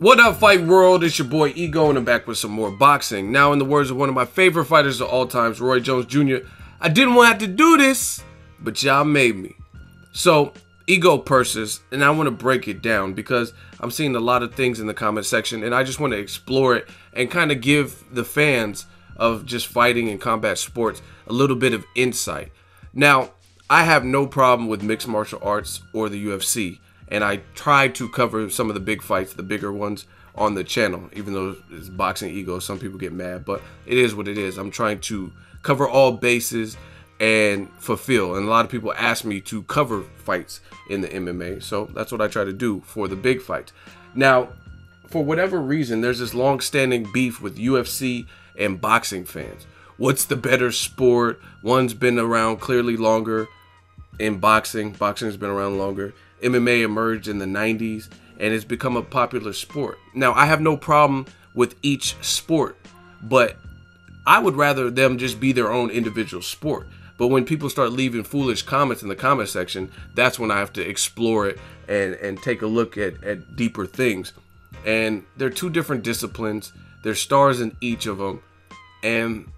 What up, fight world? It's your boy Ego, and I'm back with some more boxing. Now, in the words of one of my favorite fighters of all times, Roy Jones Jr., I didn't want to have to do this, but y'all made me. So, Ego Purses, and I want to break it down because I'm seeing a lot of things in the comment section, and I just want to explore it and kind of give the fans of just fighting and combat sports a little bit of insight. Now, I have no problem with mixed martial arts or the UFC. And I try to cover some of the big fights, the bigger ones, on the channel. Even though it's Boxing Ego, some people get mad, but it is what it is. I'm trying to cover all bases and fulfill. And a lot of people ask me to cover fights in the MMA, so that's what I try to do for the big fights. Now, for whatever reason, there's this long-standing beef with UFC and boxing fans. What's the better sport? One's been around clearly longer in boxing. Boxing's been around longer. MMA emerged in the 90s and it's become a popular sport. Now, I have no problem with each sport, but I would rather them just be their own individual sport. But when people start leaving foolish comments in the comment section, that's when I have to explore it and take a look at deeper things. And they're two different disciplines. There's stars in each of them. And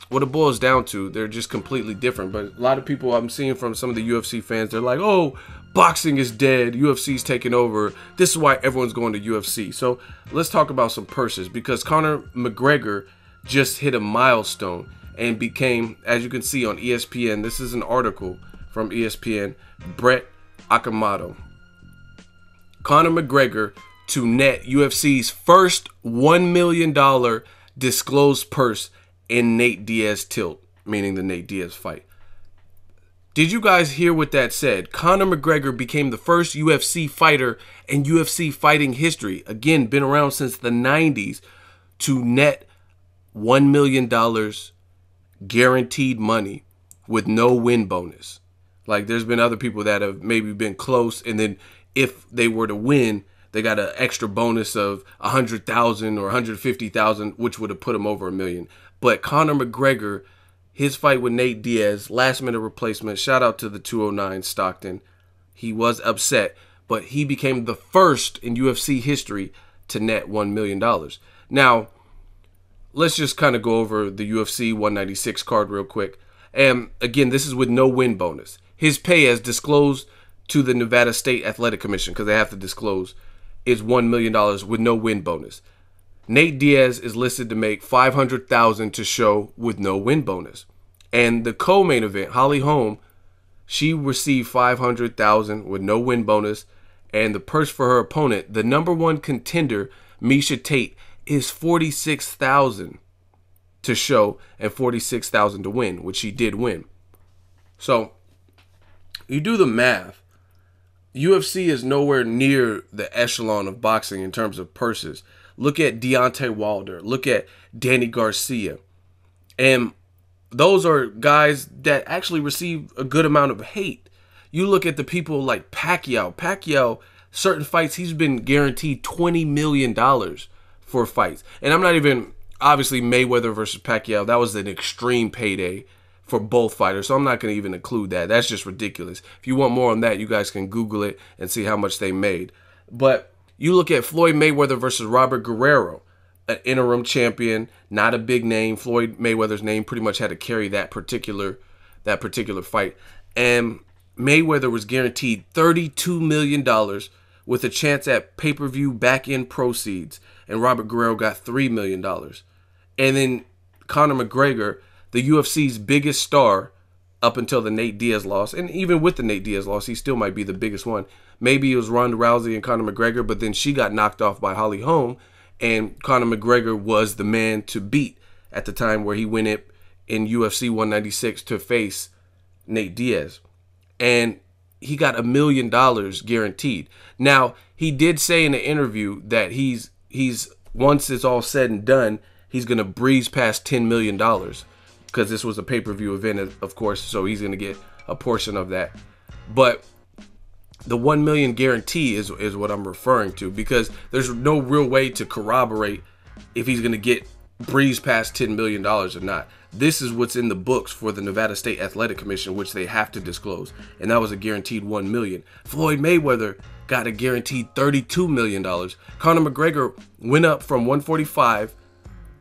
what it boils down to, they're just completely different. But a lot of people I'm seeing from some of the UFC fans, they're like, oh, boxing is dead, UFC's taking over, this is why everyone's going to UFC. So let's talk about some purses, because Conor McGregor just hit a milestone and became, as you can see on ESPN, this is an article from ESPN, Brett Akamoto. Conor McGregor to net UFC's first $1 million disclosed purse in Nate Diaz tilt, meaning the Nate Diaz fight. Did you guys hear what that said? Conor McGregor became the first UFC fighter in UFC fighting history, again, been around since the 90s, to net $1 million guaranteed money with no win bonus. Like, there's been other people that have maybe been close, and then if they were to win, they got an extra bonus of 100,000 or 150,000, which would have put them over $1 million. But Conor McGregor, his fight with Nate Diaz, last minute replacement, shout out to the 209 Stockton. He was upset, but he became the first in UFC history to net $1 million. Now, let's just kind of go over the UFC 196 card real quick. And again, this is with no win bonus. His pay, as disclosed to the Nevada State Athletic Commission, because they have to disclose, is $1 million with no win bonus. Nate Diaz is listed to make $500,000 to show with no win bonus. And the co-main event, Holly Holm, she received $500,000 with no win bonus. And the purse for her opponent, the number one contender, Miesha Tate, is $46,000 to show and $46,000 to win, which she did win. So, you do the math. UFC is nowhere near the echelon of boxing in terms of purses. Look at Deontay Wilder. Look at Danny Garcia. And those are guys that actually receive a good amount of hate. You look at the people like Pacquiao. Pacquiao, certain fights, he's been guaranteed $20 million for fights. And I'm not even, obviously, Mayweather versus Pacquiao, that was an extreme payday for both fighters. So I'm not going to even include that. That's just ridiculous. If you want more on that, you guys can Google it and see how much they made. But you look at Floyd Mayweather versus Robert Guerrero, an interim champion, not a big name. Floyd Mayweather's name pretty much had to carry that particular fight. And Mayweather was guaranteed $32 million with a chance at pay-per-view back-end proceeds. And Robert Guerrero got $3 million. And then Conor McGregor, the UFC's biggest star up until the Nate Diaz loss, and even with the Nate Diaz loss, he still might be the biggest one. Maybe it was Ronda Rousey and Conor McGregor, but then she got knocked off by Holly Holm, and Conor McGregor was the man to beat at the time where he went it in UFC 196 to face Nate Diaz. And he got $1 million guaranteed. Now, he did say in the interview that he's once it's all said and done, he's going to breeze past $10 million because this was a pay-per-view event, of course, so he's going to get a portion of that. But the $1 million guarantee is what I'm referring to, because there's no real way to corroborate if he's going to get breeze past $10 million or not. This is what's in the books for the Nevada State Athletic Commission, which they have to disclose, and that was a guaranteed $1 million. Floyd Mayweather got a guaranteed $32 million. Conor McGregor went up from 145,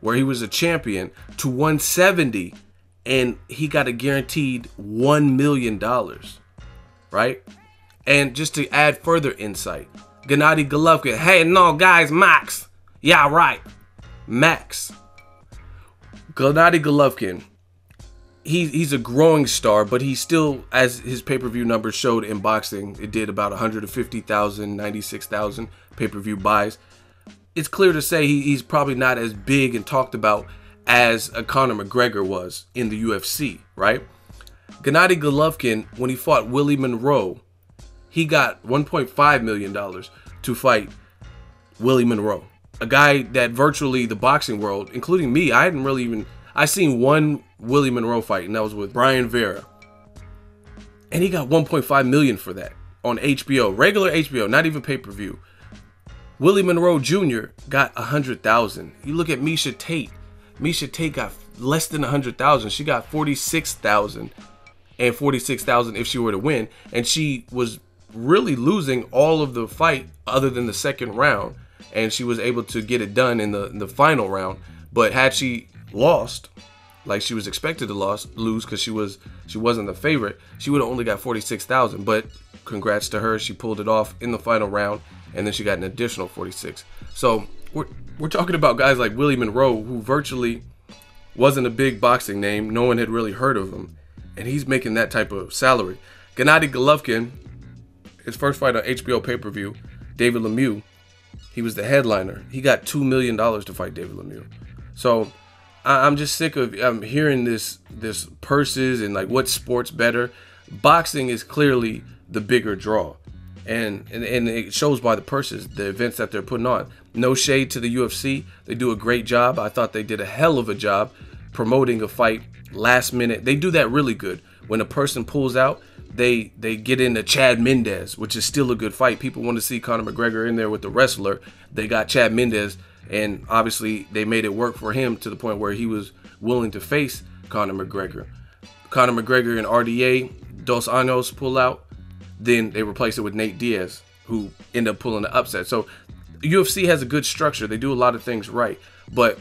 where he was a champion, to 170, and he got a guaranteed $1 million, right? And just to add further insight, Gennady Golovkin, hey, no, guys, Max. Yeah, right. Max. Gennady Golovkin, he's a growing star, but he still, as his pay-per-view numbers showed in boxing, it did about 150,000, 96,000 pay-per-view buys. It's clear to say he's probably not as big and talked about as a Conor McGregor was in the UFC, right? Gennady Golovkin, when he fought Willie Monroe, he got $1.5 million to fight Willie Monroe, a guy that virtually the boxing world, including me, I seen one Willie Monroe fight, and that was with Brian Vera. And he got $1.5 million for that on HBO, regular HBO, not even pay-per-view. Willie Monroe Jr. got $100,000. You look at Miesha Tate. Miesha Tate got less than $100,000. She got $46,000 and $46,000 if she were to win. And she was really losing all of the fight other than the second round, and she was able to get it done in the final round. But had she lost, like she was expected to lose because she wasn't the favorite, she would have only got $46,000. But congrats to her, she pulled it off in the final round, and then she got an additional 46. So we're talking about guys like Willie Monroe, who virtually wasn't a big boxing name. No one had really heard of him, and he's making that type of salary. Gennady Golovkin, his first fight on HBO pay-per-view, David Lemieux, he was the headliner. He got $2 million to fight David Lemieux. So I'm just sick of hearing this purses and like what sport's better. Boxing is clearly the bigger draw, and it shows by the purses, the events that they're putting on. No shade to the UFC. They do a great job. I thought they did a hell of a job promoting a fight last minute. They do that really good. When a person pulls out, they get into Chad Mendes, which is still a good fight. People want to see Conor McGregor in there with the wrestler. They got Chad Mendes, and obviously they made it work for him to the point where he was willing to face Conor McGregor. Conor McGregor and RDA, Dos Anjos pull out. Then they replace it with Nate Diaz, who end up pulling the upset. So UFC has a good structure. They do a lot of things right. But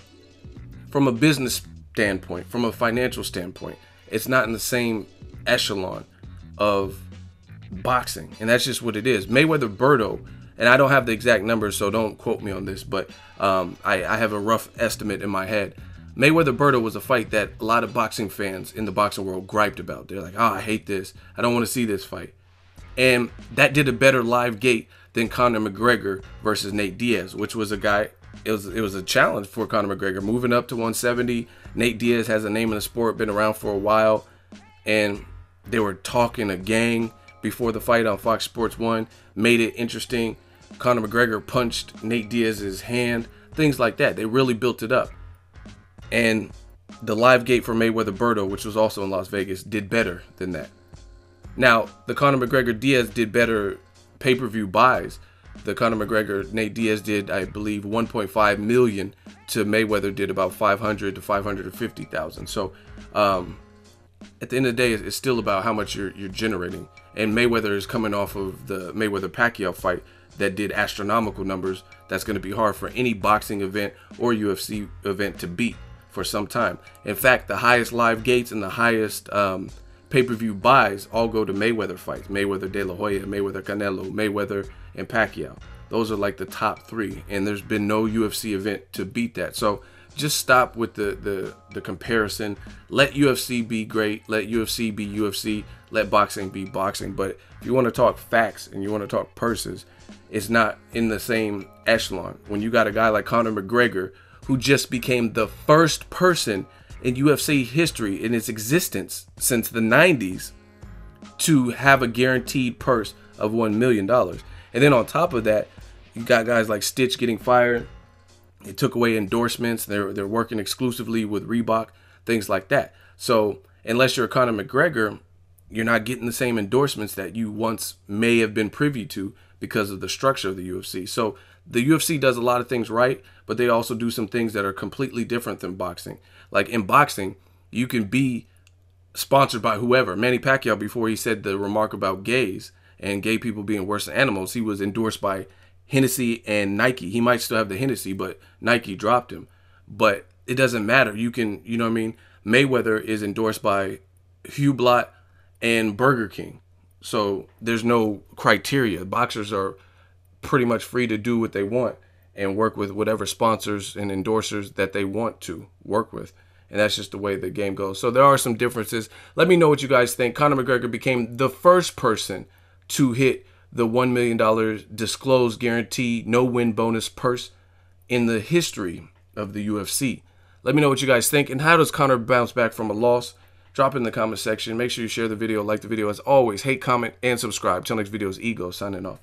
from a business standpoint, from a financial standpoint, it's not in the same echelon of boxing. And that's just what it is. Mayweather-Berto, and I don't have the exact numbers, so don't quote me on this, but I have a rough estimate in my head. Mayweather-Berto was a fight that a lot of boxing fans in the boxing world griped about. They're like, oh, I hate this. I don't want to see this fight. And that did a better live gate than Conor McGregor versus Nate Diaz, which was a guy, it was a challenge for Conor McGregor. Moving up to 170, Nate Diaz has a name in the sport, been around for a while, and they were talking a gang before the fight on Fox Sports 1, made it interesting. Conor McGregor punched Nate Diaz's hand, things like that. They really built it up. And the live gate for Mayweather-Berto, which was also in Las Vegas, did better than that. Now, the Conor McGregor-Diaz did better pay-per-view buys. The Conor McGregor-Nate Diaz did, I believe, 1.5 million to Mayweather did about 500 to 550,000. So, at the end of the day, it's still about how much you're generating. And Mayweather is coming off of the Mayweather-Pacquiao fight that did astronomical numbers. That's going to be hard for any boxing event or UFC event to beat for some time. In fact, the highest live gates and the highest pay-per-view buys all go to Mayweather fights. Mayweather De La Hoya, Mayweather Canelo, Mayweather and Pacquiao. Those are like the top three, and there's been no UFC event to beat that. So just stop with the comparison. Let UFC be great. Let UFC be UFC. Let boxing be boxing. But if you want to talk facts and you want to talk purses, it's not in the same echelon. When you got a guy like Conor McGregor, who just became the first person in UFC history in its existence since the 90s to have a guaranteed purse of $1 million. And then on top of that, you got guys like Stitch getting fired. They took away endorsements. They're working exclusively with Reebok, things like that. So unless you're Conor McGregor, you're not getting the same endorsements that you once may have been privy to because of the structure of the UFC. So the UFC does a lot of things right, but they also do some things that are completely different than boxing. Like in boxing, you can be sponsored by whoever. Manny Pacquiao, before he said the remark about gays, and gay people being worse than animals. He was endorsed by Hennessy and Nike. He might still have the Hennessy, but Nike dropped him. But it doesn't matter. You can, you know what I mean? Mayweather is endorsed by Hublot and Burger King. So there's no criteria. Boxers are pretty much free to do what they want and work with whatever sponsors and endorsers that they want to work with. And that's just the way the game goes. So there are some differences. Let me know what you guys think. Conor McGregor became the first person to hit the $1 million disclosed guaranteed no win bonus purse in the history of the UFC. Let me know what you guys think. And how does Conor bounce back from a loss? Drop it in the comment section. Make sure you share the video, like the video. As always, hate, comment, and subscribe. Till next video is Ego signing off.